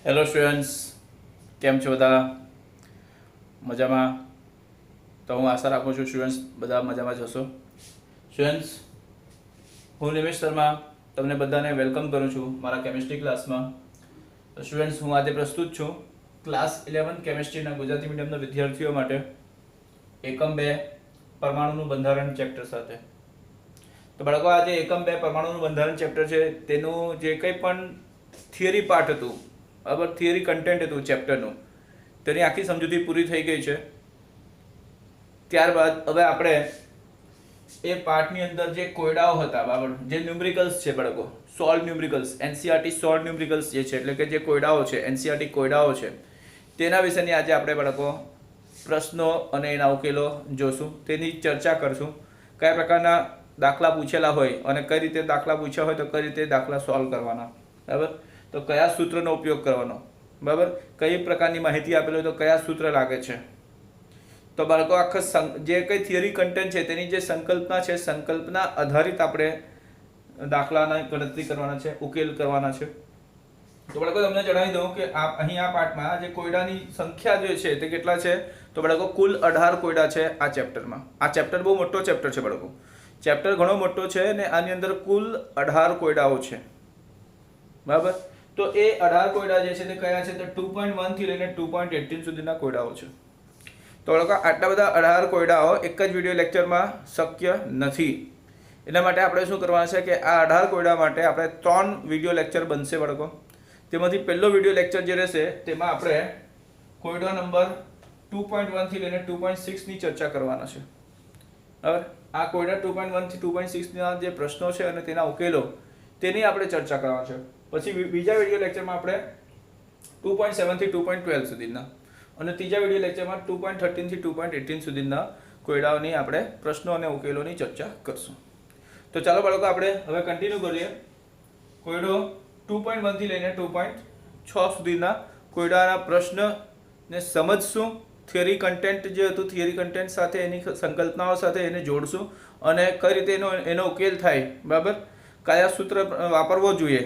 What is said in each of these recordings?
Hello students, કેમ છો બધા? મજામાં? તો હું આશા રાખું છું સ્ટુડન્ટ્સ બધા મજામાં જ હશો. સ્ટુડન્ટ્સ, હું નિમેશ શર્મા તમને બધાને વેલકમ કરું છું મારા કેમિસ્ટ્રી ક્લાસમાં. તો સ્ટુડન્ટ્સ, હું આજે પ્રસ્તુત છું ક્લાસ 11 કેમિસ્ટ્રીના ગુજરાતી મીડિયમના વિદ્યાર્થીઓ માટે એકમ 2 પરમાણુનું બંધારણ ચેપ્ટર સાથે. તો બાળકો, આજે એકમ 2 પરમાણુનું બંધારણ ચેપ્ટર છે તેનું જે કંઈ પણ થિયરી પાર્ટ હતું, બરાબર, થિયરી કન્ટેન્ટ હતું ચેપ્ટરનું, તેની આખી સમજૂતી પૂરી થઈ ગઈ છે. ત્યારબાદ હવે આપણે એ પાર્ટની અંદર જે કોયડાઓ હતા, બરાબર, જે ન્યુમેરિકલ્સ છે બાળકો, solve numericals, NCERT solve numericals જે છે, એટલે કે જે કોયડાઓ છે, એનસીઆરટી કોયડાઓ છે, તેના વિશેની આજે આપણે બાળકો પ્રશ્નો અને એના ઉકેલો જોશું, તેની ચર્ચા કરશું. કયા પ્રકારના દાખલા પૂછેલા હોય અને કઈ રીતે દાખલા પૂછ્યા હોય તો કઈ રીતે દાખલા સોલ્વ કરવાના, બરાબર, તો કયા સૂત્રનો ઉપયોગ કરવાનો, બરાબર, કઈ પ્રકારની માહિતી આપેલી હોય તો કયા સૂત્ર લાગે છે. તો બાળકો, આખા જે કંઈ થિયરી કન્ટેન્ટ છે તેની જે સંકલ્પના છે, સંકલ્પના આધારિત આપણે દાખલાના ગણતરી કરવાના છે, ઉકેલ કરવાના છે. તો બાળકો, તમને જણાવી દઉં કે અહીં આ પાઠમાં જે કોયડાની સંખ્યા જે છે તે કેટલા છે. તો બાળકો, કુલ 18 કોયડા છે આ ચેપ્ટરમાં. આ ચેપ્ટર બહુ મોટો ચેપ્ટર છે બાળકો, ચેપ્ટર ઘણો મોટો છે અને આની અંદર કુલ 18 કોયડાઓ છે, બરાબર. તો એ 18 કોયડા જે છે તે કયા છે? તો 2.1 થી લઈને 2.18 સુધીના કોયડાઓ છે. તો બાળકો, આટલા બધા 18 કોયડાઓ એક જ વિડીયો લેક્ચરમાં શક્ય નથી. એના માટે આપણે શું કરવાના છે કે આ 18 કોયડા માટે આપણે 3 વિડીયો લેક્ચર બનશે બાળકો. તેમાંથી પહેલો વિડીયો લેક્ચર જે રહેશે તેમાં આપણે કોયડો નંબર 2.1 થી લઈને 2.6 ની ચર્ચા કરવાના છે. બરાબર, આ કોયડા 2.1 થી 2.6 ના જે પ્રશ્નો છે અને તેના ઉકેલો તેની આપણે ચર્ચા કરવાના છે. પછી બીજા વિડીયો લેક્ચરમાં આપણે 2.7 થી 2.12 સુધીના અને ત્રીજા વિડીયો લેક્ચરમાં 2.13 થી 2.18 સુધીના કોયડાઓની આપણે પ્રશ્નો અને ઉકેલોની ચર્ચા કરશું. તો ચાલો બાળકો, આપણે હવે કન્ટિન્યુ કરીએ. કોયડો 2.1 થી લઈને 2.6 સુધીના કોયડાના પ્રશ્નને સમજશું. થિયરી કન્ટેન્ટ જે હતું, થિયરી કન્ટેન્ટ સાથે એની સંકલ્પનાઓ સાથે એને જોડશું અને કઈ રીતે એનો ઉકેલ થાય, બરાબર, કયા સૂત્ર વાપરવો જોઈએ,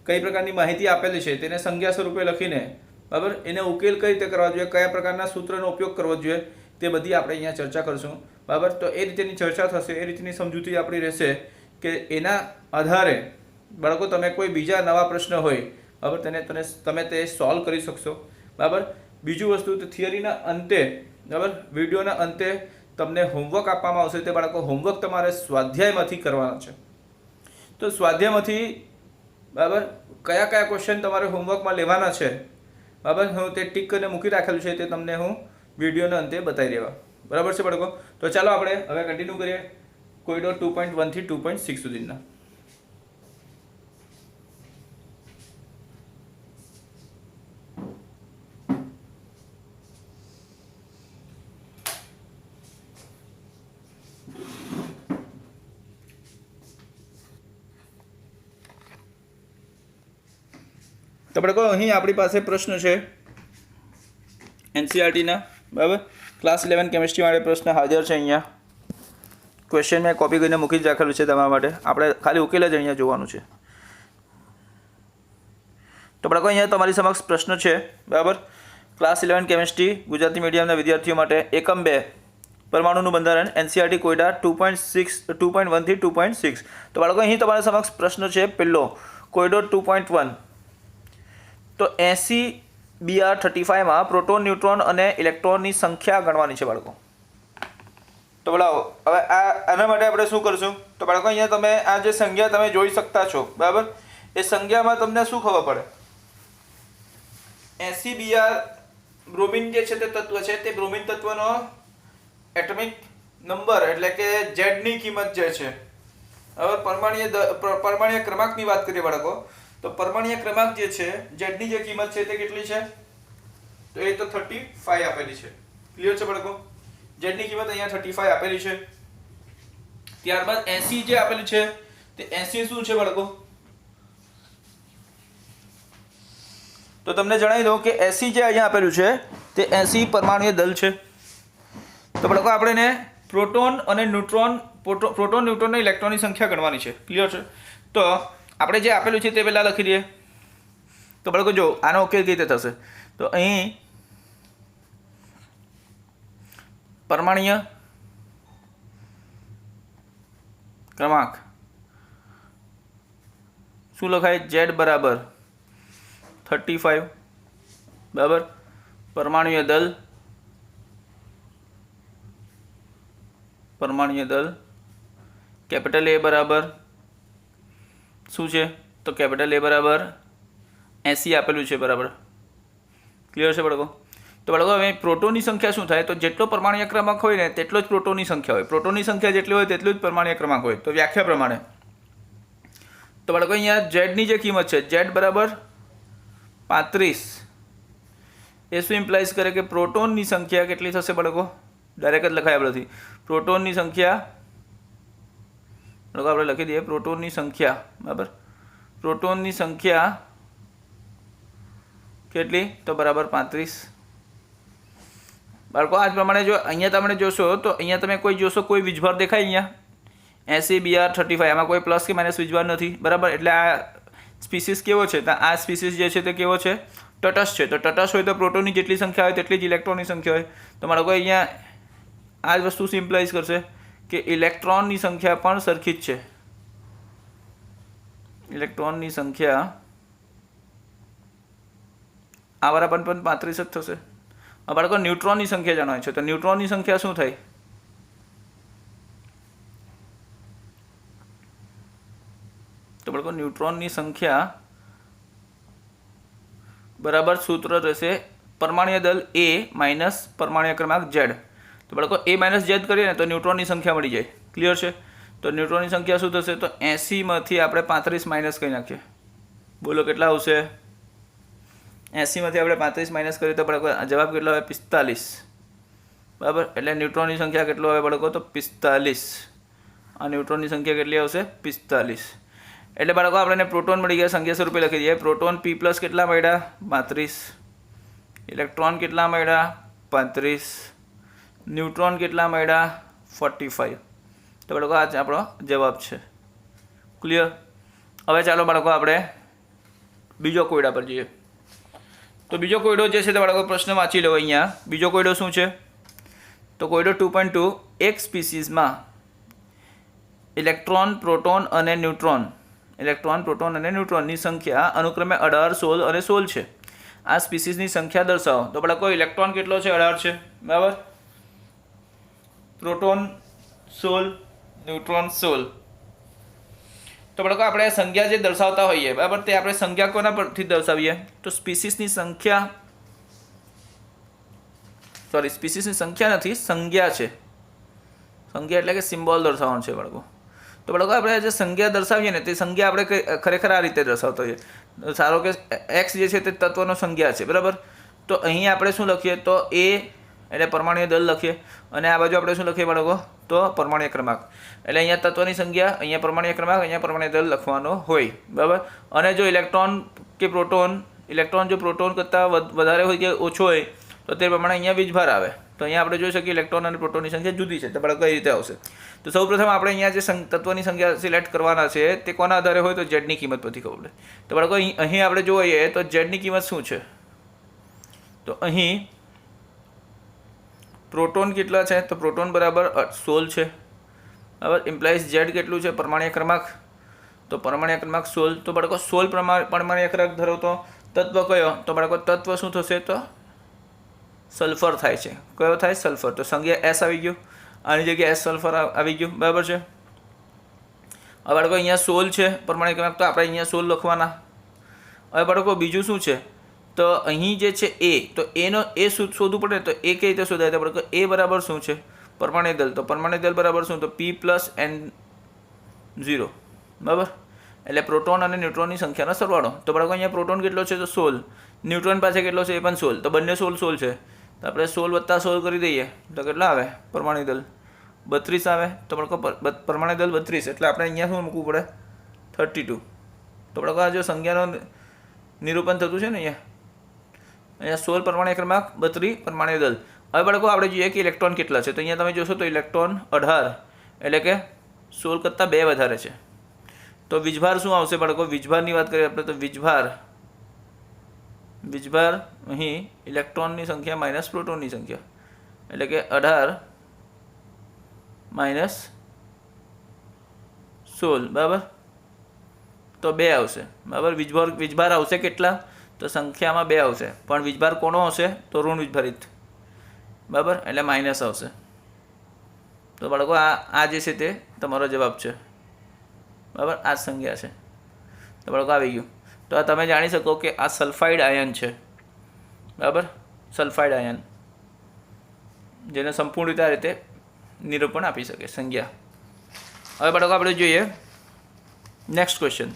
કઈ પ્રકારની માહિતી આપેલી છે તેને સંજ્ઞા સ્વરૂપે લખીને, બરાબર, એને ઉકેલ કઈ રીતે કરવા જોઈએ, કયા પ્રકારના સૂત્રનો ઉપયોગ કરવો જોઈએ, તે બધી આપણે અહીંયા ચર્ચા કરશું, બરાબર. તો એ રીતેની ચર્ચા થશે, એ રીતની સમજૂતી આપણી રહેશે કે એના આધારે બાળકો તમે કોઈ બીજા નવા પ્રશ્ન હોય, બરાબર, તમે તે સોલ્વ કરી શકશો, બરાબર. બીજું વસ્તુ, તો થિયરીના અંતે, બરાબર, વિડીયોના અંતે તમને હોમવર્ક આપવામાં આવશે. તે બાળકો, હોમવર્ક તમારે સ્વાધ્યાયમાંથી કરવાના છે. તો સ્વાધ્યાયમાંથી, બરાબર, કયા કયા ક્વેશ્ચન તમારે હોમવર્કમાં લેવાના છે, બરાબર, હું તે ટીક કરીને મૂકી રાખેલું છે, તે તમને હું વિડીયોના અંતે બતાવી દેવા, બરાબર છે બાળકો. તો ચાલો આપણે હવે કન્ટિન્યુ કરીએ કોયડો 2.1 થી 2.6 સુધીના. તો બાળકો, અહીં આપણી પાસે પ્રશ્ન છે એનસીઆરટીના, બરાબર, ક્લાસ 11 કેમિસ્ટ્રી માટે પ્રશ્ન હાજર છે અહીંયા. ક્વેશ્ચન મેં કોપી કરીને મૂકી જ રાખેલું છે તમારા માટે, આપણે ખાલી ઉકેલ જ અહીંયા જોવાનું છે. તો બાળકો, અહીંયા તમારી સમક્ષ પ્રશ્ન છે, બરાબર, ક્લાસ 11 કેમિસ્ટ્રી ગુજરાતી મીડિયમના વિદ્યાર્થીઓ માટે એકમ 2 પરમાણુનું બંધારણ એનસીઆરટી કોયડા 2.1 થી 2.6. તો બાળકો, અહીં તમારી સમક્ષ પ્રશ્ન છે પહેલો, કોયડો 2.1. તો 80 BR35 માં પ્રોટોન, ન્યુટ્રોન અને ઇલેક્ટ્રોનની સંખ્યા ગણવાની છે બાળકો. તો બોલાવો, હવે આના માટે આપણે શું કરશું? તો બાળકો, અહીંયા તમે આ જે સંખ્યા તમે જોઈ શકતા છો, બરાબર, એ સંખ્યામાં તમને શું ખબર પડે? 80 BR બ્રોમિન જે છે તે તત્વ છે, તે બ્રોમિન તત્વનો એટમિક નંબર એટલે કે Z ની કિંમત જે છે, હવે પરમાણ્વીય ક્રમાંકની વાત કરીએ બાળકો, તો પરમાણ્વીય ક્રમાંક જે છે, Z ની જે કિંમત છે તે કેટલી છે? તો એ તો 35 આપેલી છે. ક્લિયર છે બાળકો? Z ની કિંમત અહીંયા 35 આપેલી છે. ત્યારબાદ 80 જે આપેલી છે તે 80 શું છે બાળકો? તો તમને જણાવી દઉં કે 80 જે અહીંયા આપેલું છે તે 80 પરમાણ્વીય દળ છે. તો બાળકો, આપણે એને પ્રોટોન અને ન્યુટ્રોન, પ્રોટોન, ન્યુટ્રોન અને ઇલેક્ટ્રોનની સંખ્યા ગણવાની છે. ક્લિયર છે? તો આપણે જે આપેલું છે તે પહેલા લખી દઈએ. તો બાળકો જો આનો ઉકેલ કઈ રીતે થશે, તો અહીં પરમાણ્વીય ક્રમાંક શું લખાય, Z બરાબર 35 બરાબર, પરમાણ્વીય દળ કેપિટલ A બરાબર શું છે, તો કેપિટલ A બરાબર 80 આપેલું છે બરાબર, ક્લિયર છે બાળકો. તો બાળકો હવે પ્રોટોનની સંખ્યા શું થાય, તો જેટલો પરમાણ્વીય ક્રમાંક હોય ને તેટલો જ પ્રોટોનની સંખ્યા હોય, પ્રોટોનની સંખ્યા જેટલી હોય તેટલું જ પરમાણ્વીય ક્રમાંક હોય. તો વ્યાખ્યા પ્રમાણે તો બાળકો અહીંયા ઝેડની જે કિંમત છે Z બરાબર 35 એ શું ઇમ્પ્લાઇઝ કરે કે પ્રોટોનની સંખ્યા કેટલી થશે બાળકો, ડાયરેક્ટ જ લખાય આપણેથી, પ્રોટોનની સંખ્યા બાળકો આપણે લખી દઈએ પ્રોટોનની સંખ્યા બરાબર, પ્રોટોનની સંખ્યા કેટલી, તો બરાબર 35 બાળકો. આ જ પ્રમાણે જો અહીંયા તમે જોશો તો અહીંયા તમે કોઈ જોશો કોઈ વીજભાર દેખાય અહીંયા ACBr35, આમાં કોઈ પ્લસ કે માઇનસ વીજભાર નથી બરાબર, એટલે આ સ્પીસીસ કેવો છે, તો આ સ્પીસીસ જે છે તે કેવો છે, તટસ્થ છે. તો તટસ્થ હોય તો પ્રોટોનની જેટલી સંખ્યા હોય તેટલી જ ઇલેક્ટ્રોનની સંખ્યા હોય. તો બાળકો અહીંયા આ જ વસ્તુ સિમ્પ્લાઇઝ કરશે કે ઇલેક્ટ્રોનની સંખ્યા પણ સરખી જ છે, ઇલેક્ટ્રોનની સંખ્યા આ બરાબર પણ 35 જ થશે. બાળકો ન્યુટ્રોનની સંખ્યા જાણવાની છે, તો ન્યુટ્રોનની સંખ્યા શું થાય, તો બાળકો ન્યુટ્રોનની સંખ્યા બરાબર સૂત્ર રહેશે પરમાણ્વીય દળ A માઇનસ પરમાણ્વીય ક્રમાંક Z. તો બાળકો A માઇનસ Z કરીએ ને તો ન્યુટ્રોનની સંખ્યા મળી જાય, ક્લિયર છે. તો ન્યુટ્રોનની સંખ્યા શું થશે, તો 80માંથી આપણે 35 માઇનસ કરી નાખીએ, બોલો કેટલા આવશે, 80માંથી આપણે 35 માઇનસ કરીએ તો બાળકો જવાબ કેટલો આવે, 45 બરાબર. એટલે ન્યુટ્રોનની સંખ્યા કેટલો આવે બાળકો, તો 45. આ ન્યુટ્રોનની સંખ્યા કેટલી આવશે, 45. એટલે બાળકો આપણને પ્રોટોન મળી ગયા, સંખ્યા સ્વરૂપે લખી દઈએ. પ્રોટોન P પ્લસ કેટલા મળ્યા, 35, ઇલેક્ટ્રોન કેટલા મળ્યા, 35, ન્યુટ્રોન કેટલા મળ્યા, 45. તો બાળકો આ આપણો જવાબ છે, ક્લિયર. હવે ચાલો બાળકો આપણે બીજો કોયડા પર જઈએ. તો બીજો કોયડો જે છે તે બાળકો પ્રશ્ન વાંચી લો. અહીંયા બીજો કોયડો શું છે, તો કોયડો 2.2 એક સ્પીસીસમાં ઇલેક્ટ્રોન પ્રોટોન અને ન્યુટ્રોનની સંખ્યા અનુક્રમે 18, 16 અને 16 છે. આ સ્પીસીસની સંખ્યા દર્શાવો. તો બાળકો ઇલેક્ટ્રોન કેટલો છે, 18 છે બરાબર, પ્રોટોન 16, ન્યુટ્રોન 16. તો બાળકો આપણે સંખ્યા જે દર્શાવતા હોઈએ બરાબર, તે આપણે સંખ્યા કોના પરથી દર્શાવીએ, તો સ્પીસીસની સંખ્યા, સોરી સ્પીસીસની સંખ્યા નથી, સંજ્ઞા છે. સંજ્ઞા એટલે કે સિમ્બોલ દર્શાવવાનું છે બાળકો. તો બાળકો આપણે જે સંજ્ઞા દર્શાવીએ ને તે સંજ્ઞા આપણે ખરેખર આ રીતે દર્શાવતા હોઈએ. સારો કે x જે છે તે તત્વનો સંજ્ઞા છે બરાબર. તો અહીં આપણે શું લખીએ, તો A એટલે પરમાણ્વીય દળ લખીએ, અને આ બાજુ આપણે શું લખીએ બાળકો, તો પરમાણ્વીય ક્રમાંક. એટલે અહીંયા તત્વની સંખ્યા, અહીંયા પરમાણ્વીય ક્રમાંક, અહીંયા પરમાણ્વીય દળ લખવાનો હોય બરાબર. અને જો ઇલેક્ટ્રોન કે પ્રોટોન, ઇલેક્ટ્રોન જો પ્રોટોન કરતાં વધારે હોય કે ઓછો હોય તો તે પ્રમાણે અહીંયા વીજભાર આવે. તો અહીંયા આપણે જોઈ શકીએ ઇલેક્ટ્રોન અને પ્રોટોનની સંખ્યા જુદી છે. તો બાળકો કઈ રીતે આવશે, તો સૌપ્રથમ આપણે અહીંયા જે તત્વની સંખ્યા સિલેક્ટ કરવાના છે તે કોના આધારે હોય, તો ઝેડની કિંમત પરથી ખબર પડે. તો બાળકો અહીં આપણે જોઈએ તો ઝેડની કિંમત શું છે, તો અહીં પ્રોટોન કેટલા છે, તો પ્રોટોન બરાબર 16 છે બરાબર. ઇમ્પ્લાઇઝ ઝેડ કેટલું છે, પરમાણ્વીય ક્રમાંક, તો પરમાણ્વીય ક્રમાંક 16. તો બાળકો 16 પરમાણ્વીય ક્રમાંક ધરાવતો તત્વ કયો, તો બાળકો તત્વ શું થશે, તો સલ્ફર થાય છે. કયો થાય, સલ્ફર. તો સંજ્ઞા S આવી ગયું, આની જગ્યાએ S સલ્ફર આવી ગયું બરાબર છે. હવે બાળકો અહીંયા 16 છે પરમાણ્વીય ક્રમાંક, તો આપણે અહીંયા 16 લખવાના. હવે બાળકો બીજું શું છે, તો અહીં જે છે A, તો એનો એ શોધવું પડે. તો એ કઈ રીતે શોધાય, તો બાળકો A બરાબર શું છે, પરમાણ્વીય દળ. તો પરમાણ્વીય દળ બરાબર શું, તો P પ્લસ N0 બરાબર. એટલે પ્રોટોન અને ન્યુટ્રોનની સંખ્યાનો સરવાળો. તો બાળકો અહીંયા પ્રોટોન કેટલો છે, તો 16, ન્યુટ્રોન પાસે કેટલો છે, એ પણ 16. તો બંને 16 છે. તો આપણે 16 + 16 કરી દઈએ તો કેટલા આવે, પરમાણ્વીય દળ 32 આવે. તો બાળકો પરમાણ્વીય દળ 32, એટલે આપણે અહીંયા શું મૂકવું પડે, 32. તો બાળકો આ જો સંખ્યાનું નિરૂપણ થતું છે ને અહીંયા 16 પરમાણ્વીય ક્રમાંક, 32 પરમાણ્વીય દળ. હવે બાળકો આપણે જોઈએ કે ઇલેક્ટ્રોન કેટલા છે. તો અહીંયા તમે જોશો તો ઇલેક્ટ્રોન 18, એટલે કે 16 કરતાં 2 વધારે છે. તો વીજભાર શું આવશે બાળકો, વીજભારની વાત કરીએ આપણે તો વીજભાર વીજભાર અહીં ઇલેક્ટ્રોનની સંખ્યા માઇનસ પ્રોટોનની સંખ્યા, એટલે કે 18 માઇનસ 16, બરાબર. તો 2 આવશે, બરાબર. વીજભાર આવશે કેટલા? તો સંખ્યામાં 2 આવશે, પણ વીજભાર કોનો હશે? તો ઋણ વીજભારિત, બરાબર, એટલે માઇનસ આવશે. તો બાળકો આ જે છે તે તમારો જવાબ છે, બરાબર. આ જ સંખ્યા છે. તો બાળકો આવી ગયું. તો આ તમે જાણી શકો કે આ સલ્ફાઇડ આયન છે, બરાબર. સલ્ફાઇડ આયન, જેને સંપૂર્ણ રીતે આ રીતે નિરૂપણ આપી શકે સંજ્ઞા. હવે બાળકો આપણે જોઈએ નેક્સ્ટ ક્વેશ્ચન.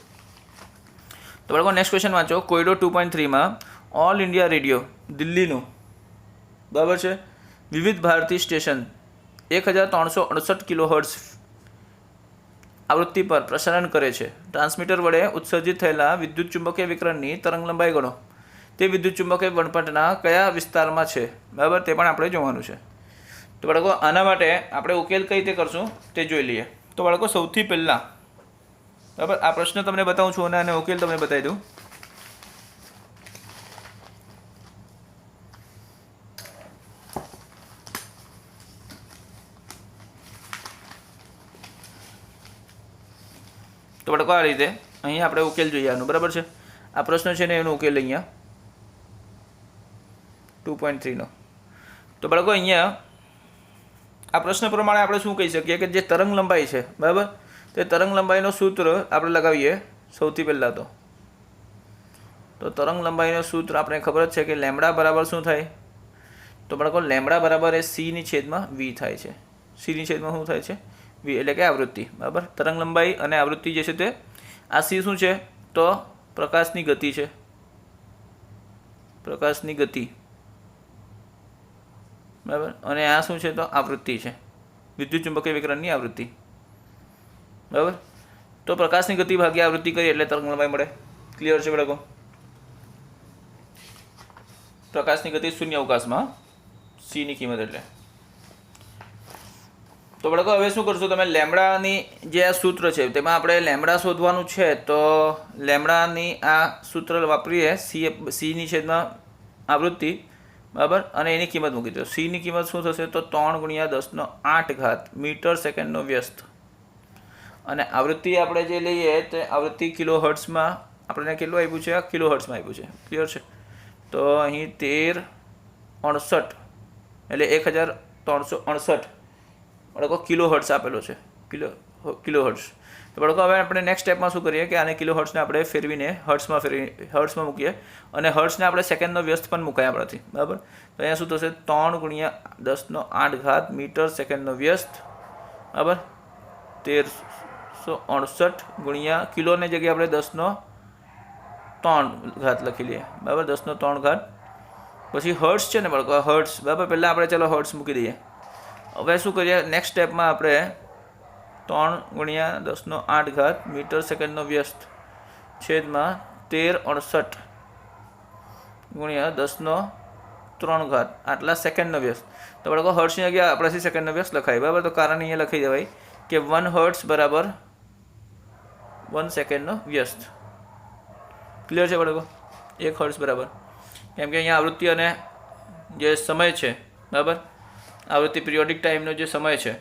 તો બાળકો નેક્સ્ટ ક્વેશ્ચન વાંચો. કોયડો 2.3માં ઓલ ઇન્ડિયા રેડિયો દિલ્હીનું, બરાબર છે, વિવિધ ભારતી સ્ટેશન 1368 કિલોહર્ટ્ઝ આવૃત્તિ પર પ્રસારણ કરે છે. ટ્રાન્સમીટર વડે ઉત્સર્જિત થયેલા વિદ્યુત ચુંબકીય વિકરણની તરંગ લંબાઈ ગણો. તે વિદ્યુત ચુંબકીય વણપટના કયા વિસ્તારમાં છે, બરાબર, તે પણ આપણે જોવાનું છે. તો બાળકો આના માટે આપણે ઉકેલ કઈ રીતે કરશું તે જોઈ લઈએ. તો બાળકો સૌથી પહેલાં, બરાબર, આ પ્રશ્ન તમને બતાવું છું અને આનો ઉકેલ તમને બતાવી દઉં. તો બાળકો આ રીતે અહીંયા આપણે ઉકેલ જોઈએ આનું, બરાબર છે. આ પ્રશ્ન છે ને એનો ઉકેલ અહીંયા 2.3નો. તો બાળકો અહીંયા આ પ્રશ્ન પ્રમાણે આપણે શું કહી શકીએ કે જે તરંગ લંબાઈ છે, બરાબર, તે તરંગ લંબાઈનો સૂત્ર આપણે લગાવીએ સૌથી પહેલાં. તો તરંગ લંબાઈનો સૂત્ર આપણે ખબર જ છે કે લેમ્બડા બરાબર શું થાય? તો બાળકો લેમ્બડા બરાબર એ c/v થાય છે. c/શું થાય છે? v, એટલે કે આવૃત્તિ, બરાબર. તરંગ લંબાઈ અને આવૃત્તિ જે છે તે આ c શું છે? તો પ્રકાશની ગતિ છે, પ્રકાશની ગતિ, બરાબર. અને આ શું છે? તો આવૃત્તિ છે, વિદ્યુત ચુંબકીય વિકરણની આવૃત્તિ, બરાબર. તો પ્રકાશની ગતિ ભાગ્યા આવૃત્તિ કરી એટલે તરંગ લંબાઈ મળે. ક્લિયર છે બાળકો? પ્રકાશની ગતિ શૂન્ય અવકાશમાં c/ની કિંમત એટલે. તો બાળકો હવે શું કરશો તમે? લેમ્બડાની જે આ સૂત્ર છે તેમાં આપણે લેમ્બડા શોધવાનું છે. તો લેમ્બડાની આ સૂત્ર વાપરીએ, c/ની આવૃત્તિ, બરાબર, અને એની કિંમત મૂકી દો. c/ની કિંમત શું થશે? તો 3 × 10⁸ મીટર સેકન્ડનો વ્યસ્ત. અને આવૃત્તિ આપણે જે લઈએ તે આવૃત્તિ કિલોહર્ટ્ઝમાં આપણને કેટલું આપ્યું છે? આ કિલોહર્ટ્ઝમાં આપ્યું છે. ક્લિયર છે? તો અહીં 1368 એટલે 1368 બાળકો કિલોહર્ટ્ઝ આપેલો છે, કિલોહર્ટ્ઝ. તો બાળકો હવે આપણે નેક્સ્ટ સ્ટેપમાં શું કરીએ કે આને કિલોહર્ટ્ઝને આપણે ફેરવીને હર્ટ્ઝમાં મૂકીએ, અને હર્ટ્ઝને આપણે સેકન્ડનો વ્યસ્ત પણ મુકાય આપણાથી, બરાબર. તો અહીંયા શું થશે? 3 × 10⁸ મીટર સેકન્ડનો વ્યસ્ત, બરાબર. 1368 ગુણ્યા કિલોની જગ્યાએ આપણે 10⁻³ લખી લઈએ, બરાબર. 10⁻³ પછી હર્ટ્ઝ છે ને બાળકો, હર્ટ્ઝ, બરાબર. પહેલાં આપણે ચાલો હર્ટ્ઝ મૂકી દઈએ. હવે શું કરીએ? નેક્સ્ટ સ્ટેપમાં આપણે 3 × 10⁸ મીટર સેકન્ડનો વ્યસ્ત છેદમાં 1368 ગુણ્યા 10⁻³ આટલા સેકન્ડનો વ્યસ્ત. તો બાળકો હર્ટ્ઝની જગ્યાએ આપણાથી સેકન્ડનો વ્યસ્ત લખાય, બરાબર. તો કારણ અહીંયા લખી દેવાય કે 1 હર્ટ્ઝ બરાબર 1 સેકન્ડનો વ્યસ્ત. ક્લિયર છે બાળકો? 1 હર્ટ્ઝ બરાબર, કેમ કે અહીંયા આવૃત્તિ અને જે સમય છે, બરાબર, આવૃત્તિ પિરિયોડિક ટાઈમનો જે સમય છે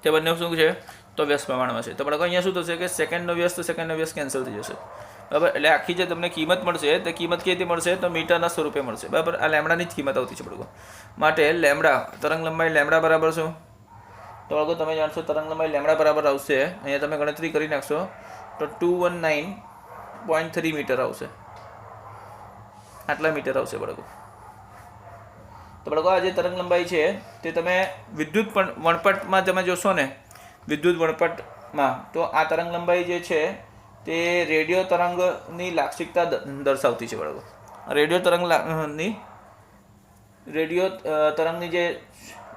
તે બંને શું છે? તો વ્યસ્ત પ્રમાણમાં છે. તો બાળકો અહીંયા શું થશે કે સેકન્ડનો વ્યસ્ત કેન્સલ થઈ જશે, બરાબર. એટલે આખી જે તમને કિંમત મળશે તે કિંમત કેવી રીતે મળશે? તો મીટરના સ્વરૂપે મળશે, બરાબર. આ લેમ્બડાની જ કિંમત આવતી છે બાળકો. માટે લેમ્બડા, તરંગ લંબાઈ લેમ્બડા બરાબર શું? તો બાળકો તમે જાણશો તરંગ લંબાઈ લેમ્બડા બરાબર આવશે, અહીંયા તમે ગણતરી કરી નાખશો તો 219.3 મીટર આવશે. આટલા મીટર આવશે બાળકો. તો બાળકો આ જે તરંગ લંબાઈ છે તે તમે વિદ્યુત વણપટમાં તમે જોશો ને, વિદ્યુત વણપટમાં, તો આ તરંગ લંબાઈ જે છે તે રેડિયો તરંગની લાક્ષણિકતા દર્શાવતી છે બાળકો. રેડિયો તરંગની જે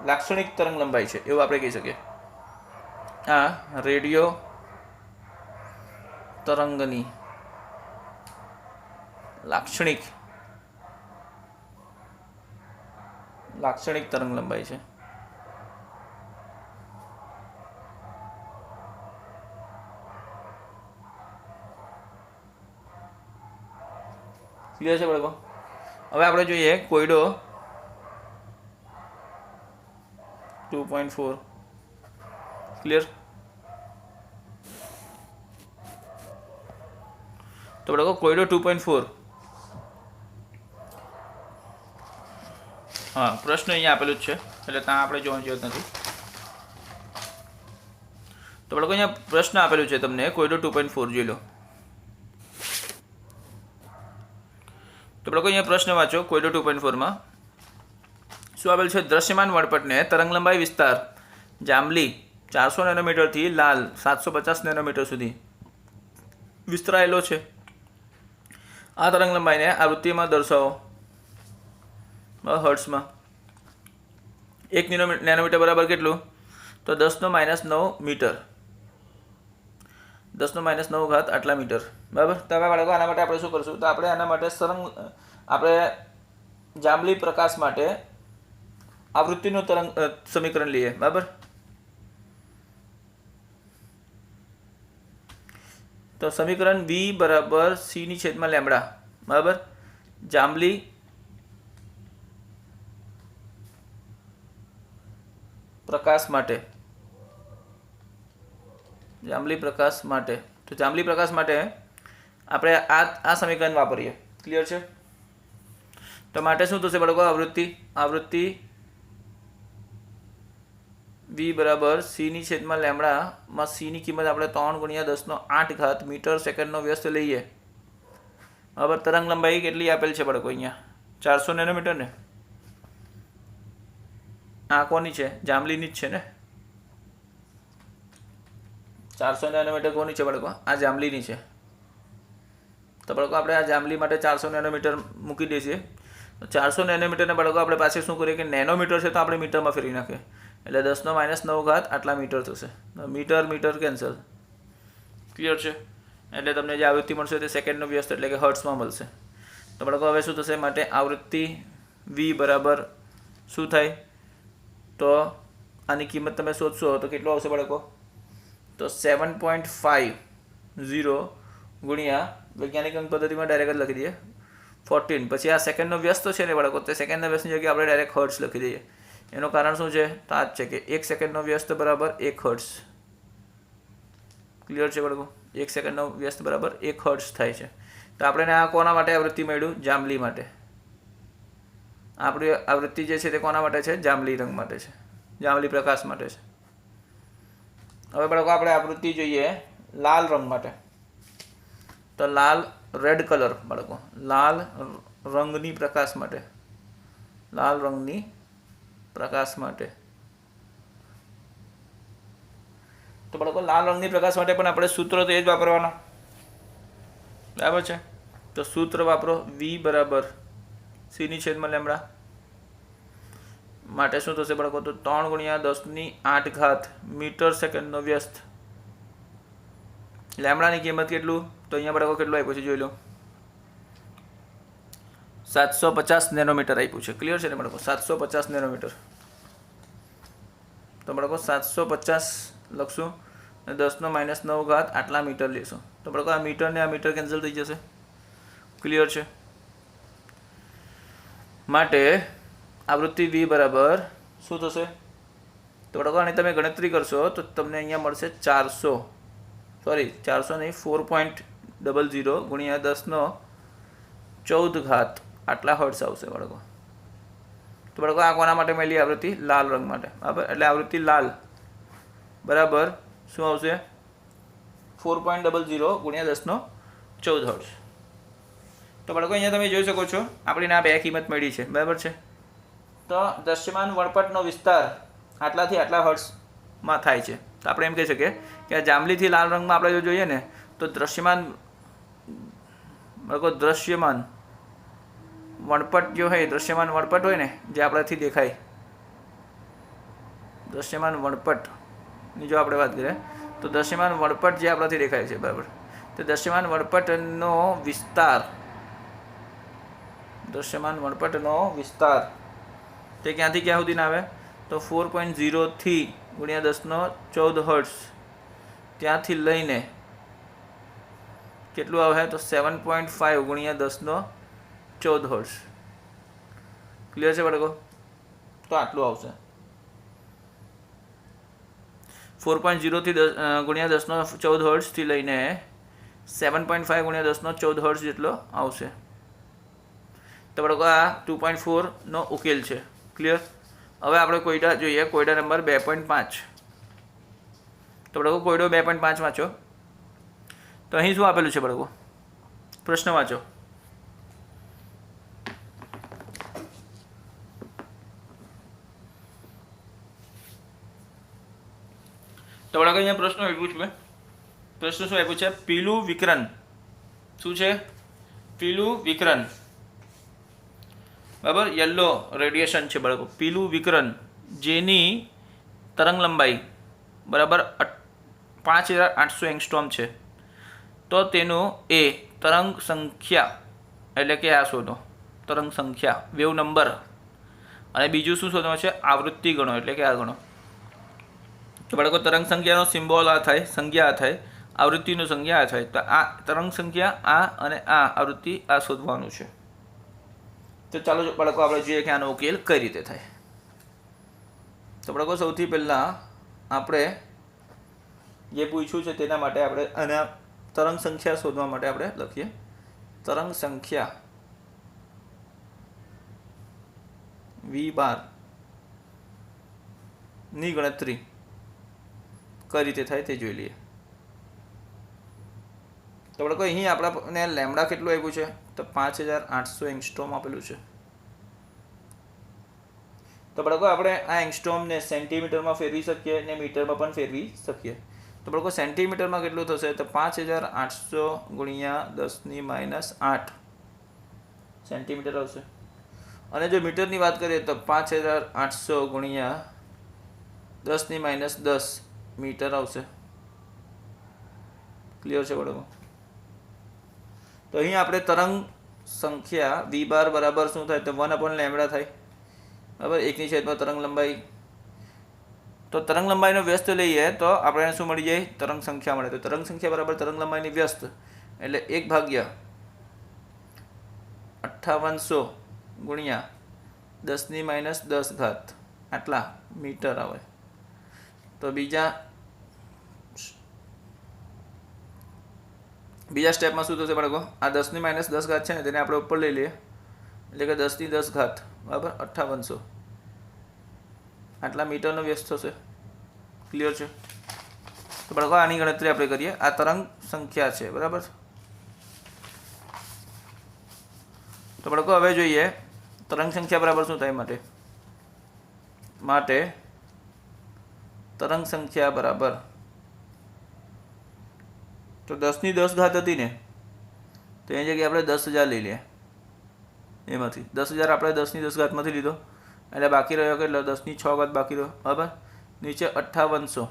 લાક્ષણિક તરંગ લંબાઈ છે એવું આપણે કહી શકીએ. આ રેડિયો તરંગની લાક્ષણિક તરંગ લંબાઈ છે. ક્લિયર છે બાળકો? હવે આપણે જોઈએ કોયડો 2.4. ક્લિયર? તો બાળકો કોયડો 2.4. હા, પ્રશ્ન અહીંયા આપેલું જ છે એટલે ત્યાં આપણે જોવાની જરૂર નથી. તો બાળકો અહીંયા પ્રશ્ન આપેલું છે તમને કોયડો 2.4 જોઈ લો. તો બાળકો અહીંયા પ્રશ્ન વાંચો કોયડો 2.4 માં શું આપેલ છે? દ્રશ્યમાન વળપટને તરંગલંબાઈ વિસ્તાર જાંબલી 400 નેનોમીટરથી લાલ 750 નેનોમીટર સુધી વિસ્તરાયેલો છે. આ તરંગલંબાઈને આવૃત્તિમાં દર્શાવો હર્ટ્ઝમાં. 1 નેનોમીટર બરાબર કેટલું? તો 10⁻9 મીટર. 10⁻9 ઘાત આટલા મીટર. બરાબર. તો હવે બાળકો આના માટે આપણે શું કરશું? તો આપણે આના માટે આપણે જાંબલી પ્રકાશ માટે આવૃત્તિનું તરંગ સમીકરણ લઈએ. બરાબર. તો સમીકરણ V બરાબર c/λ. બરાબર. જાંબલી પ્રકાશ માટે તો જાંબલી પ્રકાશ માટે આપણે આ સમીકરણ વાપરીએ. ક્લિયર છે? તો માટે શું થશે બાળકો? આવૃત્તિ V બરાબર c/λ માં c ની કિંમત આપણે 3 × 10⁸ વ્યસ્ત લઈએ. બરાબર. તરંગ લંબાઈ કેટલી આપેલ છે બાળકો? અહીંયા 400 નેનોમીટર ને. આ કોની છે? જાંબલીની જ છે ને. 400 નેનોમીટર કોની છે બાળકો? આ જાંબલીની છે. તો બાળકો આપણે આ જાંબલી માટે 400 નેનોમીટર મૂકી દઈશું. 400 નેનોમીટરને બાળકો આપણે પાસે શું કરીએ કે નેનોમીટર છે તો આપણે મીટરમાં ફેરવી નાખીએ એટલે 10⁻9 ઘાત આટલા મીટર થશે. Metre cancel. ક્લિયર છે? એટલે તમને જે આવૃત્તિ મળશે તે સેકન્ડનો વ્યસ્ત એટલે કે હર્ટ્ઝમાં મળશે. તો બાળકો હવે શું થશે? માટે આવૃત્તિ V બરાબર શું થાય? તો આની કિંમત તમે શોધશો તો કેટલો આવશે બાળકો? તો 7.50 ગુણ્યા વૈજ્ઞાનિક અંક પદ્ધતિમાં ડાયરેક્ટ જ લખી દઈએ 14. પછી આ સેકન્ડનો વ્યસ્ત છે ને બાળકો, તે સેકન્ડના વ્યસ્તની જગ્યાએ આપણે ડાયરેક્ટ હર્ટ્ઝ લખી દઈએ. એનું કારણ શું છે? તો આ જ છે કે 1 સેકન્ડનો વ્યસ્ત બરાબર 1 હર્ટ્ઝ. ક્લિયર છે બાળકો? 1 સેકન્ડનો વ્યસ્ત બરાબર 1 હર્ટ્ઝ થાય છે. તો આપણે આ કોના માટે આવૃત્તિ મળ્યું? જાંબલી માટે. આપણી આવૃત્તિ જે છે તે કોના માટે છે? જાંબલી રંગ માટે છે, જાંબલી પ્રકાશ માટે છે. હવે બાળકો આપણે આવૃત્તિ જોઈએ લાલ રંગ માટે. તો રેડ કલર બાળકો, લાલ રંગની પ્રકાશ માટે. તો બાળકો લાલ રંગની પ્રકાશ માટે પણ આપણે સૂત્ર તો એ જ વાપરવાના. બરાબર છે? તો સૂત્ર વાપરો V બરાબર c/λ માટે શું થશે બાળકો? તો 3 × 10⁸ મીટર સેકન્ડનો વ્યસ્ત. લેમડાની કિંમત કેટલું? તો અહીંયા બાળકો કેટલું આપ્યું છે જોઈ લો. 750 નેનોમીટર આપ્યું છે. ક્લિયર છે ને બાળકો? 750 નેનોમીટર. તો બાળકો 750 લખશું અને 10⁻9 ઘાત આટલા મીટર લેશું. તો બાળકો આ મીટર ને આ મીટર કેન્સલ થઈ જશે. ક્લિયર છે? માટે આવૃત્તિ V બરાબર શું થશે? તો બાળકો આની તમે ગણતરી કરશો તો તમને અહીંયા મળશે 400 નહીં 4.00 ગુણ્યા 10⁻14 ઘાત આટલા હર્ટ્ઝ આવશે બાળકો. તો બાળકો આ કોના માટે મળી? આવૃત્તિ લાલ રંગ માટે. બરાબર. એટલે આવૃત્તિ લાલ બરાબર શું આવશે? 4.00 ગુણ્યા 10⁻14 હર્ટ્ઝ. તો બાળકો અહીંયા તમે જોઈ શકો છો આપણીને આ બે કિંમત મળી છે. બરાબર છે? તો દ્રશ્યમાન વળપટનો વિસ્તાર આટલાથી આટલા હર્ટ્ઝમાં થાય છે. તો આપણે એમ કહી શકીએ કે આ જાંબલીથી લાલ રંગમાં આપણે જો જોઈએ ને તો દ્રશ્યમાન વળપટ જો હોય, દ્રશ્યમાન વળપટ હોય ને જે આપણાથી દેખાય, દ્રશ્યમાન વળપટની જો આપણે વાત કરીએ તો દ્રશ્યમાન વળપટ જે આપણાથી દેખાય છે. બરાબર. તો દ્રશ્યમાન વળપટનો વિસ્તાર તે ક્યાંથી ક્યાં સુધી આવે? તો 4.0 થી ગુણ્યા 10⁻14 હર્ટ્ઝ ત્યાંથી લઈને કેટલું આવે? તો 7.5 ગુણ્યા 14 હર્ટ્ઝ. ક્લિયર છે બાળકો? તો આટલું આવશે. 4.0 થી 10 ગુણ્યા 10નો 14 હર્ટ્ઝથી લઈને 7.5 ગુણ્યા 10નો 14 હર્ટ્ઝ જેટલો આવશે. તો બાળકો આ 2.4નો ઉકેલ છે. ક્લિયર? હવે આપણે કોયડા જોઈએ. કોયડા નંબર 2.5. તો બાળકો કોયડો 2.5 વાંચો. તો અહીં શું આપેલું છે બાળકો? પ્રશ્ન વાંચો. તો બાળકો અહીંયા પ્રશ્ન આપ્યું છે. પ્રશ્ન શું આપ્યું છે? પીલું વિકરણ. શું છે? પીલું વિકરણ. બરાબર? યલો રેડિયેશન છે બાળકો. પીલું વિકરણ જેની તરંગ લંબાઈ બરાબર 5800 એંગસ્ટ્રોમ છે. તો તેનું એ તરંગ સંખ્યા એટલે કે આ શોધો તરંગ સંખ્યા વેવ નંબર, અને બીજું શું શોધવાનું છે? આવૃત્તિ ગણો એટલે કે આ ગણો. તો બાળકો તરંગ સંખ્યાનો સિમ્બોલ આ થાય, સંજ્ઞા આ થાય, આવૃત્તિનું સંજ્ઞા આ થાય. તો આ તરંગ સંખ્યા આ અને આ આવૃત્તિ આ શોધવાનું છે. તો ચાલો બાળકો આપણે જોઈએ કે આનો ઉકેલ કઈ રીતે થાય. તો બાળકો સૌથી પહેલાં આપણે જે પૂછ્યું છે તેના માટે આપણે આના તરંગ સંખ્યા શોધવા માટે આપણે લખીએ તરંગ સંખ્યા વી બાર ની ગણતરી કઈ રીતે થાય તે જોઈ લઈએ. તો બાળકો અહીં આપણને લેમડા કેટલું આપ્યું છે? તો 5800 એંગસ્ટ્રોમ આપેલું છે. તો બાળકો આપણે આ એંગસ્ટ્રોમને સેન્ટીમીટરમાં ફેરવી શકીએ અને મીટરમાં પણ ફેરવી શકીએ. તો બાળકો સેન્ટીમીટરમાં કેટલું થશે? તો 5800 ગુણ્યા 10⁻8 સેન્ટીમીટર આવશે. અને જો મીટરની વાત કરીએ તો 5800 ગુણ્યા 10⁻10 મીટર આવશે. ક્લિયર છે બાળકો? તો અહીં આપણે તરંગ સંખ્યા વી બાર બરાબર શું થાય? તો 1/λ થાય. બરાબર? 1/છેદમાં તરંગ લંબાઈ. તો તરંગ લંબાઈનો વ્યસ્ત લઈએ તો આપણે શું મળી જાય? તરંગ સંખ્યા મળે. તો તરંગ સંખ્યા બરાબર તરંગ લંબાઈની વ્યસ્ત એટલે 1/5800 ગુણ્યા 10⁻10 આટલા મીટર આવે. તો બીજા સ્ટેપમાં શું થશે બાળકો? આ 10⁻10 છે ને તેને આપણે ઉપર લઈ લઈએ એટલે કે 10⁻10 બરાબર 5800 આટલા મીટરનો વ્યસ્ત થશે. ક્લિયર છે? તો બાળકો આની ગણતરી આપણે કરીએ. આ તરંગ સંખ્યા છે. બરાબર? તો બાળકો હવે જોઈએ તરંગ સંખ્યા બરાબર શું થાય માટે તરંગ સંખ્યા બરાબર તો 10⁻10 હતી ને તો એની જગ્યાએ આપણે 10,000 લઈ લઈએ. એમાંથી 10,000 આપણે 10⁻10 લીધો એટલે બાકી રહ્યો કેટલો? 10⁶ બાકી રહ્યો. બરાબર? નીચે 5800.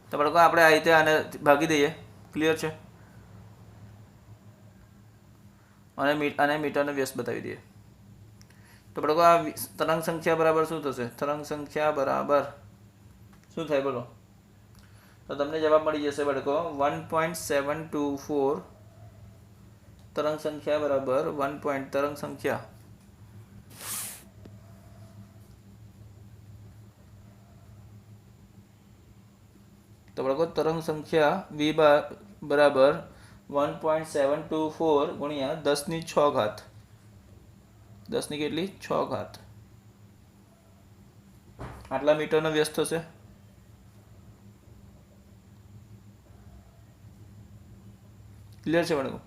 તો બાળકો આપણે આ રીતે આને ભાગી દઈએ. ક્લિયર છે? અને મીટરનો વ્યસ્ત બતાવી દઈએ. તો બાળકો આ તરંગ સંખ્યા બરાબર શું થશે? તરંગ સંખ્યા બરાબર શું થાય બોલો? તો તમને જવાબ મળી જશે બાળકો 1.724 તરંગ સંખ્યા બરાબર તરંગ સંખ્યા તો બાળકો તરંગ સંખ્યા વી બરાબર 1.724 ગુણ્યા 10⁶. 10 કેટલી? 6 આટલા મીટરનો વ્યસ્ત થશે. ક્લિયર છે બાળકો?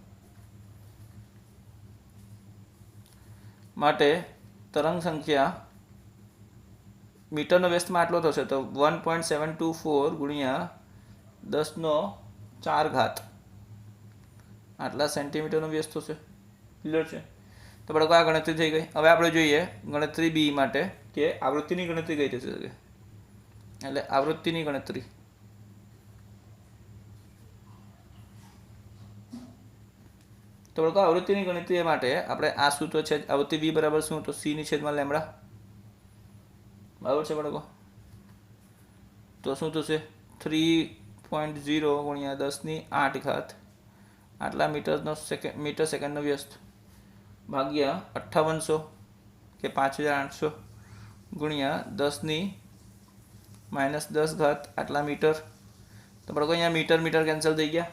માટે તરંગ સંખ્યા મીટરનો વ્યસ્તમાં આટલો થશે. તો 1.724 ગુણ્યા 10⁴ આટલા સેન્ટીમીટરનો વ્યસ્ત થશે. ક્લિયર છે? તો બાળકો આ ગણતરી થઈ ગઈ. હવે આપણે જોઈએ ગણતરી બી માટે કે આવૃત્તિની ગણતરી કઈ રીતે થશે. એટલે આવૃત્તિની ગણતરી તો બાળકો આવૃત્તિની ગણતરી માટે આપણે આ સૂત્ર છે આવૃત્તિ વી બરાબર શું? તો c/λ. બરાબર છે બાળકો? તો શું થશે? 3.0 ગુણ્યા 10⁸ આટલા મીટર સેકન્ડનો વ્યસ્ત. ભાગ્યા 5800 કે 5800 ગુણ્યા 10⁻10 આટલા મીટર. તો બાળકો અહીંયા મીટર મીટર કેન્સલ થઈ ગયા.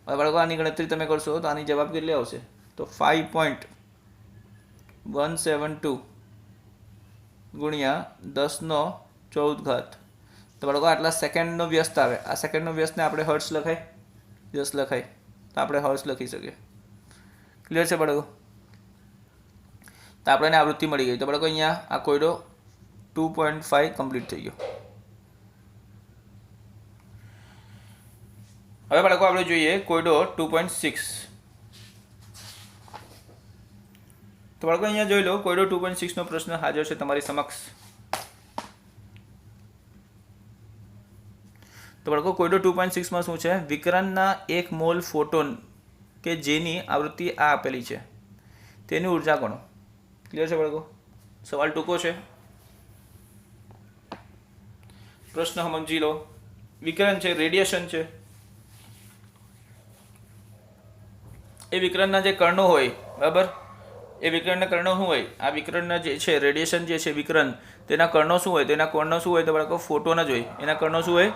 હવે બાળકો આની ગણતરી તમે કરશો તો આની જવાબ કેટલી આવશે? તો 5.172 ગુણ્યા 10⁻14. તો બાળકો આટલા સેકન્ડનો વ્યસ્ત આવે. આ સેકન્ડનો વ્યસ્તને આપણે હર્ટ્ઝ લખાય, વ્યસ્ત લખાય તો આપણે હર્ટ્ઝ લખી શકીએ. ક્લિયર છે બાળકો? તો આપણને આવૃત્તિ મળી ગઈ. તો બાળકો અહીંયા આ કોયડો 2.5 કમ્પ્લીટ થઈ ગયો. હવે બાળકો આપણે જોઈએ કોયડો 2.6. તો બાળકો અહીંયા જોઈ લો, કોયડો 2.6 નો પ્રશ્ન હાજર છે તમારી સમક્ષ. તો બાળકો કોયડો 2.6 માં શું છે? વિકિરણના 1 મોલ ફોટોન કે જેની આવૃત્તિ આ આપેલી છે તેની ઉર્જા ગણો. ક્લિયર છે બાળકો? સવાલ ટૂંકો છે, પ્રશ્ન સમજી લો. વિકિરણ છે, રેડિયેશન છે. એ વિકિરણના જે કર્ણો હોય, બરાબર, એ વિકિરણના કર્ણો શું હોય? આ વિકિરણના જે છે રેડિયેશન જે છે વિકિરણ, તેના કર્ણો શું હોય? તેના કર્ણો શું હોય? તો બાળકો ફોટોન જ હોય. એના કર્ણો શું હોય?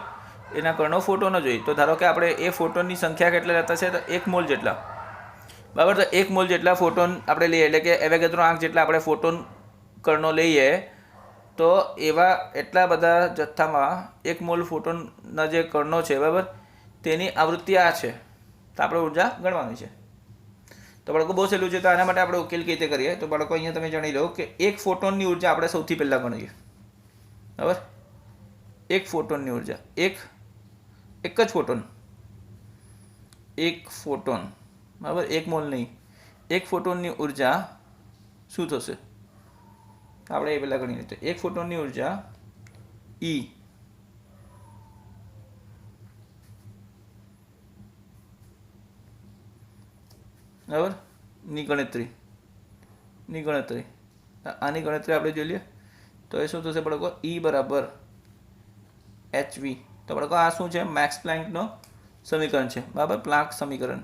એના કર્ણો ફોટોન જ હોય. તો ધારો કે આપણે એ ફોટોનની સંખ્યા કેટલા લેતા છે? તો 1 મોલ જેટલા, બરાબર. તો 1 મોલ જેટલા ફોટોન આપણે લઈએ, એટલે કે એવોગાડ્રો આંક જેટલા આપણે ફોટોન કર્ણો લઈએ, તો એવા એટલા બધા જથ્થામાં 1 મોલ ફોટોનના જે કર્ણો છે, બરાબર, તેની આવૃત્તિ આ છે. તો આપણે ઉર્જા ગણવાની છે. તો બાળકો બહુ સહેલું છે. તો આના માટે આપણે ઉકેલ કઈ રીતે કરીએ? તો બાળકો અહીંયા તમે જાણી લો કે 1 ફોટોનની ઉર્જા આપણે સૌથી પહેલાં ગણીએ, બરાબર. 1 ફોટોનની ઉર્જા, એક જ ફોટોન, 1 ફોટોન, બરાબર, 1 મોલ નહીં. 1 ફોટોનની ઉર્જા શું થશે? આપણે એ પહેલાં ગણીએ. તો 1 ફોટોનની ઉર્જા E, બરાબર, ની ગણતરી આની ગણતરી આપણે જોઈ લઈએ. તો એ શું થશે બાળકો? E બરાબર hv. તો બાળકો આ શું છે? મેક્સ પ્લાન્કનો સમીકરણ છે, બરાબર. પ્લાન્ક સમીકરણ,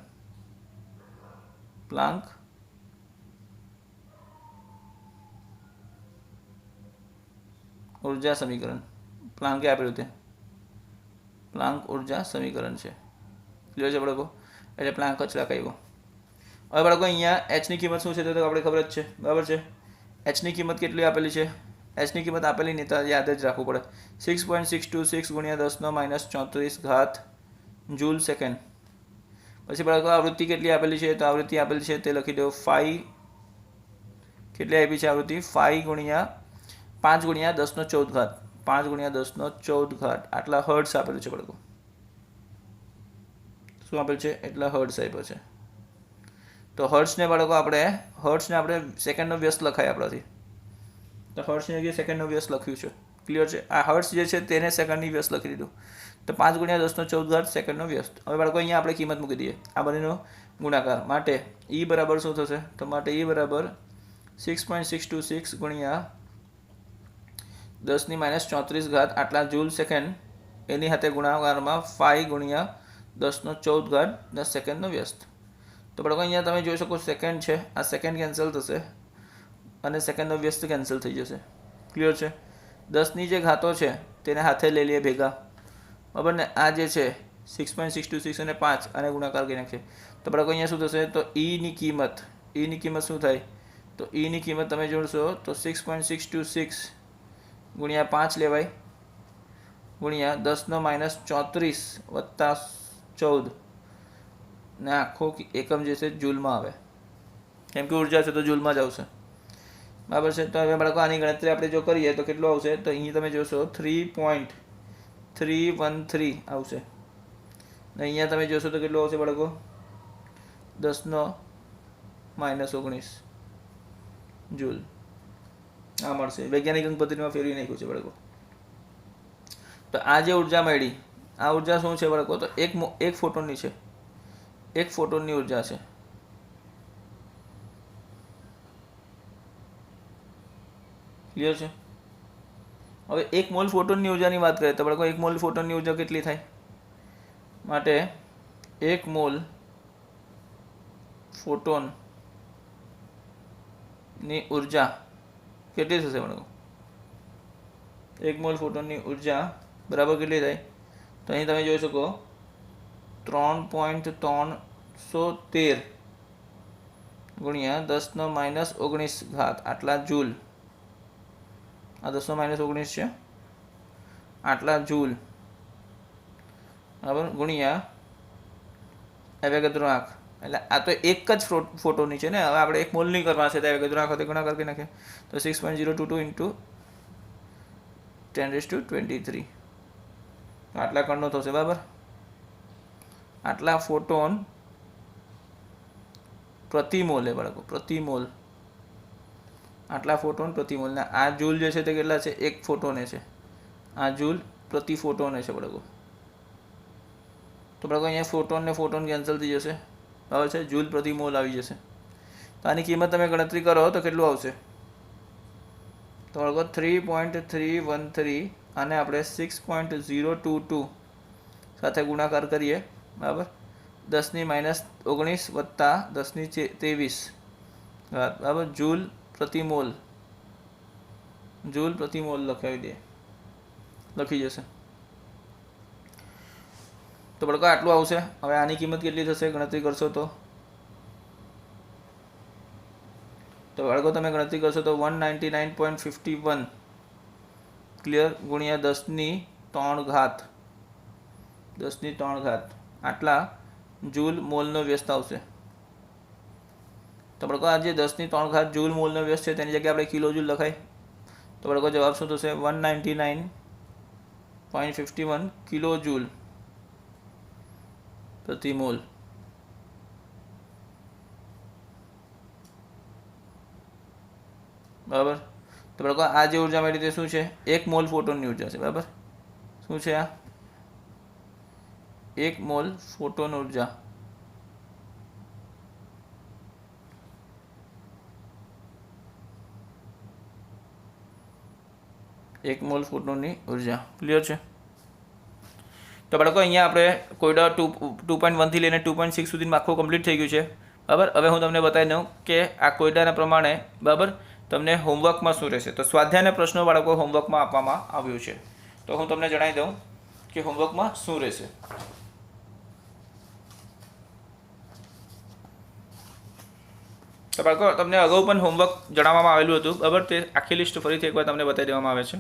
પ્લાન્ક ઉર્જા સમીકરણ, પ્લાન્કે આપેલું તે પ્લાન્ક ઉર્જા સમીકરણ છે. ક્લિયર છે બાળકો? એટલે પ્લાન્ક જ લખાવ્યો. હવે બાળકો અહીંયા એચની કિંમત શું છે તો આપણે ખબર જ છે, બરાબર છે. એચની કિંમત કેટલી આપેલી છે? એચની કિંમત આપેલી નહીં તો યાદ જ રાખવું પડે. 6.626 ગુણ્યા 10⁻34 જૂલ સેકન્ડ. પછી બાળકો આવૃત્તિ કેટલી આપેલી છે? તો આવૃત્તિ આપેલી છે તે લખી દો 5. કેટલી આપી છે આવૃત્તિ? 5 ગુણ્યા 1014, 5 ગુણ્યા 1014 આટલા હર્ટ્ઝ આપેલું છે બાળકો. શું આપેલું છે? એટલા હર્ટ્ઝ આપ્યો છે. તો હર્ટ્ઝને બાળકો આપણે સેકન્ડનો વ્યસ્ત લખાય આપણાથી. તો હર્ટ્ઝની જગ્યાએ સેકન્ડનો વ્યસ્ત લખ્યું છે. ક્લિયર છે? આ હર્ટ્ઝ જે છે તેને સેકન્ડની વ્યસ્ત લખી દીધું. તો 5 ગુણ્યા 1014 સેકન્ડનો વ્યસ્ત. હવે બાળકો અહીંયા આપણે કિંમત મૂકી દઈએ, આ બંનેનો ગુણાકાર. માટે E બરાબર શું થશે? તો માટે E બરાબર 6.626 ગુણ્યા 10⁻34 આટલા જૂલ સેકન્ડ, એની સાથે ગુણાકારમાં 5 ગુણ્યા 1014 10 સેકન્ડનો વ્યસ્ત. તો બાળકો અહીંયા તમે જોઈ શકો સેકન્ડ છે, આ સેકન્ડ કેન્સલ થશે અને સેકન્ડનો વ્યસ્ત કેન્સલ થઈ જશે. ક્લિયર છે? 10ની જે ઘાતો છે તેને હાથે લઈ લઈએ ભેગા, બરાબર ને. આ જે છે 6.626 અને 5 અને ગુણાકાર કરી નાખીએ. તો બાળકો અહીંયા શું થશે? તો Eની કિંમત શું થાય? તો Eની કિંમત તમે જોડશો તો 6.626 ગુણ્યા 5 લેવાય, ગુણ્યા 10⁻34 વત્તા 14 ને આખો એકમ જે છે જૂલમાં આવે, કેમ કે ઉર્જા છે તો જૂલમાં જ આવશે, બરાબર છે. તો હવે બાળકો આની ગણતરી આપણે જો કરીએ તો કેટલું આવશે? તો અહીં તમે જોશો 3.313 આવશે. ને અહીંયા તમે જોશો તો કેટલું આવશે બાળકો? 10⁻19 જૂલ આ મળશે. વૈજ્ઞાનિક અંક પદ્ધતિમાં ફેરવી નાખ્યું છે બાળકો. તો આ જે ઉર્જા મળી, આ ઉર્જા શું છે બાળકો? તો એક ફોટોનની છે, 1 ફોટોનની ઉર્જા છે. ક્લિયર છે? હવે 1 મોલ ફોટોનની ઉર્જાની વાત કરીએ તો બાળકો 1 મોલ ફોટોનની ઉર્જા કેટલી થાય? માટે 1 મોલ ફોટોન ની ઉર્જા કેટલી થશે બાળકો? 1 મોલ ફોટોનની ઉર્જા બરાબર કેટલી થાય? તો અહીં તમે જોઈ શકો 3.313 ગુણ્યા 10⁻−19 આટલા જૂલ. આ 10⁻−19 છે, આટલા જૂલ બરાબર ગુણ્યા એવોગાડ્રો આંક. એટલે આ તો એક જ ફોટોની છે ને. હવે આપણે 1 મોલની કરવા છે તો એવોગાડ્રો આંક સાથે ગુણાકાર કરી નાખીએ તો 6.022 × 10⁻23 આટલા કણનો થશે બરાબર. આટલા ફોટોન પ્રતિ મોલ બાળકો, પ્રતિ મોલ. આટલા ફોટોન પ્રતિ મોલ. ને આ જૂલ જે છે તે કેટલા છે? 1 ફોટોને છે. આ જૂલ પ્રતિ ફોટોને છે બાળકો. તો બાળકો અહીંયા ફોટોન ને ફોટોન કેન્સલ થઈ જશે, બરાબર છે. જૂલ પ્રતિ મોલ આવી જશે. તો આની કિંમત તમે ગણતરી કરો તો કેટલું આવશે? તો બાળકો 3.313 આને આપણે 6.022 સાથે ગુણાકાર કરીએ બરાબર. 10⁻−19 વત્તા 10⁻23 બરાબર જૂલ પ્રતિ મોલ. જૂલ પ્રતિ મોલ લખી જશે. તો બાળકો આટલું આવશે. હવે આની કિંમત કેટલી થશે ગણતરી કરશો તો બાળકો તમે ગણતરી કરશો તો 199.51 ક્લિયર ગુણ્યા 10⁻3 આટલા જૂલ મોલનો વ્યસ્ત આવશે. તો બાળકો આ જે 10⁻3 જૂલ મોલનો વ્યસ્ત છે તેની જગ્યાએ આપણે કિલો જૂલ લખાય. તો બાળકો જવાબ શું થશે? 199.51 કિલો જૂલ પ્રતિ મોલ. બરાબર. તો બાળકો આ જે ઉર્જા મળી તે શું છે? 1 મોલ ફોટોનની ઉર્જા છે બરાબર. શું છે આ? 1 મોલ ફોટોન ઉર્જા. એક મોલ ફોટોનની ઉર્જા. ક્લિયર છે? તો બાળકો અહીંયા આપણે કોયડા 2.1 થી લઈને 2.6 સુધીમાં આખું કમ્પ્લીટ થઈ ગયું છે બરાબર. હવે હું તમને બતાવી દઉં કે આ કોયડાના પ્રમાણે બરાબર તમને હોમવર્કમાં શું રહેશે. તો સ્વાધ્યાયના પ્રશ્નો બાળકો હોમવર્કમાં આપવામાં આવ્યું છે. તો હું તમને જણાવી દઉં કે હોમવર્કમાં શું રહેશે. તો બાળકો તમને અગાઉ પણ હોમવર્ક જણાવવામાં આવેલું હતું બરાબર. તે આખી લિસ્ટ ફરીથી એકવાર તમને બતાવી દેવામાં આવે છે.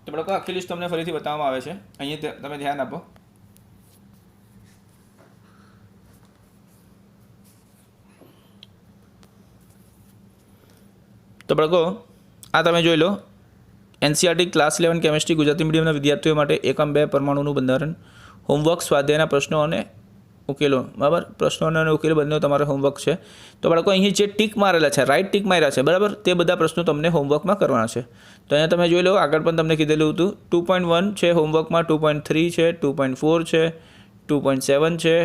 તો બાળકો આખી લિસ્ટ તમને ફરીથી બતાવવામાં આવે છે. અહીંયા તમે ધ્યાન આપો. તો બાળકો આ તમે જોઈ લો. એનસીઈઆરટી ક્લાસ 11 કેમિસ્ટ્રી ગુજરાતી મીડિયમના વિદ્યાર્થીઓ માટે એકમ 2 પરમાણુનું બંધારણ હોમવર્ક સ્વાધ્યાયના પ્રશ્નો અને ઉકેલો બરાબર. પ્રશ્નો અને ઉકેલો બંને તમારે હોમવર્ક છે. તો બાળકો અહીં જે ટીક મારેલા છે, રાઈટ ટીક માર્યા છે બરાબર, તે બધા પ્રશ્નો તમને હોમવર્કમાં કરવાના છે. તો અહીંયા તમે જોઈ લો. આગળ પણ તમને કીધેલું હતું 2.1 છે હોમવર્કમાં, 2.3 છે, 2.4 છે, 2.7 છે,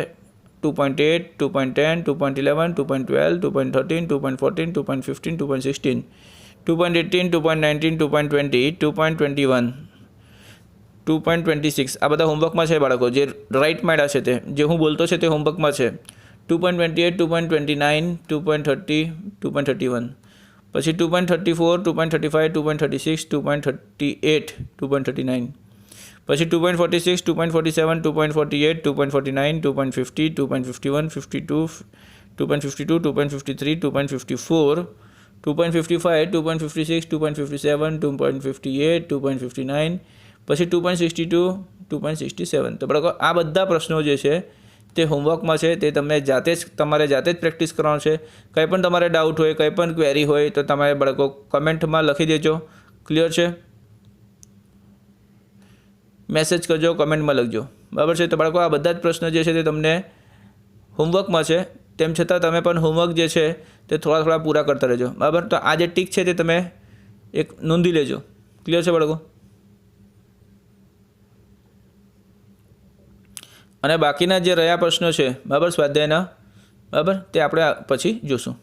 2.8, 2.10, 2.11, 2.12, 2.13, 2.14, 2.15, 2.16, 2.18, 2.19, 2.20, 2.21, 2.26 આ બધા હોમવર્કમાં છે બાળકો. જે રાઈટ માર્યા છે તે જે હું બોલતો છે તે હોમવર્કમાં છે. 2.28, 2.29, 2.30, 2.31, પછી 2.34, 2.35, 2.36, 2.38, 2.39, પછી 2.46, 2.47, 2.48, 2.49, 2.50, 2.51, 52, 2.52, 2.53, 2.54, 2.55, 2.56, 2.57, 2.58, 2.59, પછી 2.62, 2.67. તો બાળકો આ બધા પ્રશ્નો જે છે તે હોમવર્કમાં છે. તે તમને તમારે જાતે જ પ્રેક્ટિસ કરવાનું છે. કંઈ પણ તમારે ડાઉટ હોય, કંઈ પણ ક્વેરી હોય તો તમારે બાળકો કમેન્ટમાં લખી દેજો. ક્લિયર છે? મેસેજ કરજો, કમેન્ટમાં લખજો બરાબર છે. તો બાળકો આ બધા જ પ્રશ્નો જે છે તે તમને હોમવર્કમાં છે. તેમ છતાં તમે પણ હોમવર્ક જે છે તે થોડા પૂરા કરતા રહેજો બરાબર. તો આ જે ટીક છે તે તમે એક નોંધી લેજો. ક્લિયર છે બાળકો? અને બાકીના જે રહ્યા પ્રશ્નો છે બરાબર સ્વાધ્યાયના બરાબર તે આપણે પછી જોશું.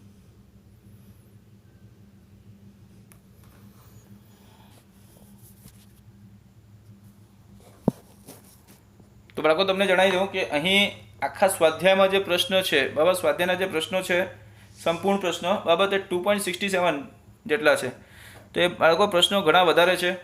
તો બાળકો તમને જણાવી દઉં કે અહીં આખા સ્વાધ્યાયમાં જે પ્રશ્ન છે બાબા, સ્વાધ્યાયના જે પ્રશ્નો છે સંપૂર્ણ પ્રશ્નો બાબતે 2.67 જેટલા છે. તો એ બાળકો પ્રશ્નો ઘણા વધારે છે.